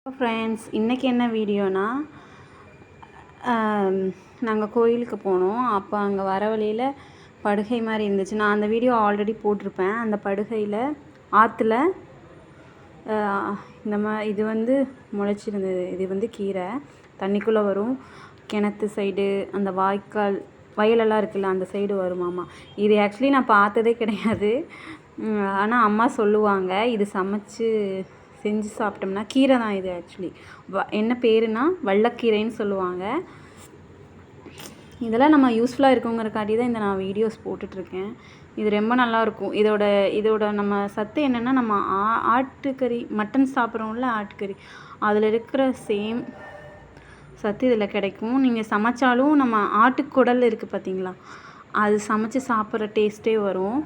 Friends, இன்றைக்கி என்ன வீடியோனா, நாங்கள் கோயிலுக்கு போனோம். அப்போ அங்கே வர வழியில் படுகை மாதிரி இருந்துச்சு. நான் அந்த வீடியோ ஆல்ரெடி போட்டிருப்பேன். அந்த படுகையில் ஆற்றுல இது வந்து முளைச்சிருந்தது. இது கீரை தண்ணிக்குள்ளே வரும். கிணத்து சைடு அந்த வாய்க்கால் வயலெல்லாம் இருக்குல்ல, அந்த சைடு வருமாமா. இது ஆக்சுவலி நான் பார்த்ததே கிடையாது. ஆனால் அம்மா சொல்லுவாங்க, இது சமைச்சு செஞ்சு சாப்பிட்டோம்னா, கீரை தான் இது ஆக்சுவலி. என்ன பேருனா வல்லக்கீரைன்னு சொல்லுவாங்க. இதெல்லாம் நம்ம யூஸ்ஃபுல்லாக இருக்குங்கிறக்காட்டி தான் இந்த நான் வீடியோஸ் போட்டுட்ருக்கேன். இது ரொம்ப நல்லாயிருக்கும். இதோட நம்ம சத்து என்னென்னா, நம்ம ஆட்டுக்கறி மட்டன் சாப்பிட்றோம்ல, ஆட்டுக்கறி அதில் இருக்கிற சேம் சத்து இதில் கிடைக்கும். நீங்கள் சமைச்சாலும் நம்ம ஆட்டுக்குடல் இருக்குது பார்த்தீங்களா, அது சமைச்சு சாப்பிட்ற டேஸ்ட்டே வரும்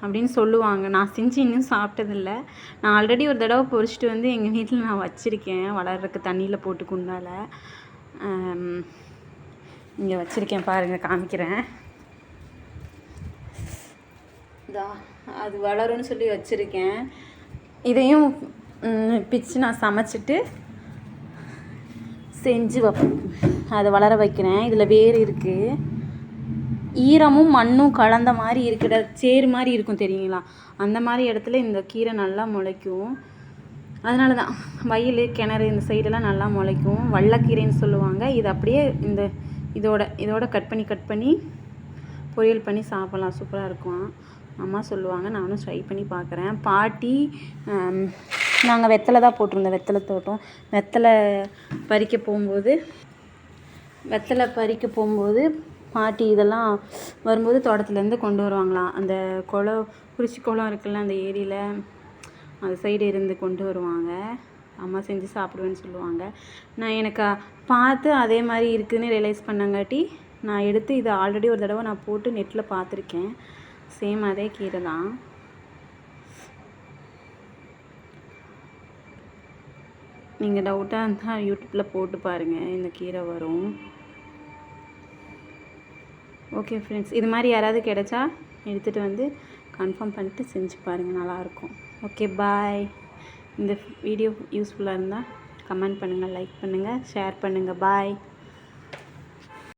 அப்படின்னு சொல்லுவாங்க. நான் செஞ்சு இன்னும் சாப்பிட்டதில்ல. நான் ஆல்ரெடி ஒரு தடவை பொரிச்சிட்டு வந்து எங்கள் வீட்டில் நான் வச்சுருக்கேன், வளர்கிறதுக்கு தண்ணியில் போட்டு குண்டால. இங்கே வச்சுருக்கேன் பாருங்கள், காமிக்கிறேன். அது வளரும்னு சொல்லி வச்சுருக்கேன். இதையும் பிச்சு நான் சமைச்சிட்டு செஞ்சு அதை வளர வைக்கிறேன். இதில் வேர் இருக்குது. ஈரமும் மண்ணும் கலந்த மாதிரி இருக்கிற சேறு மாதிரி இருக்கும் தெரியுங்களா, அந்த மாதிரி இடத்துல இந்த கீரை நல்லா முளைக்கும். அதனால தான் வயல் கிணறு இந்த சைடெல்லாம் நல்லா முளைக்கும். வல்லக்கீரைன்னு சொல்லுவாங்க. இது அப்படியே இதோட கட் பண்ணி பொரியல் பண்ணி சாப்பிட்லாம். சூப்பராக இருக்கும். அம்மா சொல்லுவாங்க, நானும் ட்ரை பண்ணி பார்க்குறேன். பாட்டி நாங்கள் வெத்தலை தான் போட்டிருந்தோம், வெத்தலை தோட்டம். வெத்தலை பறிக்க போகும்போது பாட்டி இதெல்லாம் வரும்போது தோட்டத்துலேருந்து கொண்டு வருவாங்களாம். அந்த குறிச்சி குளம் இருக்குல்ல, அந்த ஏரியில் அந்த சைடு இருந்து கொண்டு வருவாங்க. அம்மா செஞ்சு சாப்பிடுவேன்னு சொல்லுவாங்க. நான் எனக்கு பார்த்து அதே மாதிரி இருக்குதுன்னு ரியலைஸ் பண்ணங்காட்டி நான் எடுத்து இதை ஆல்ரெடி ஒரு தடவை நான் போட்டு நெட்டில் பார்த்துருக்கேன். சேம் அதே கீரை தான். நீங்கள் டவுட்டாக இருந்தால் யூடியூப்பில் போட்டு பாருங்கள், இந்த கீரை வரும். ஓகே ஃப்ரெண்ட்ஸ், இது மாதிரி யாராவது கிடைச்சா எடுத்துகிட்டு வந்து கன்ஃபார்ம் பண்ணிட்டு செஞ்சு பாருங்கள், நல்லாயிருக்கும். ஓகே, பாய். இந்த வீடியோ யூஸ்ஃபுல்லாக இருந்தால் கமெண்ட் பண்ணுங்கள், லைக் பண்ணுங்கள், ஷேர் பண்ணுங்கள். பாய்.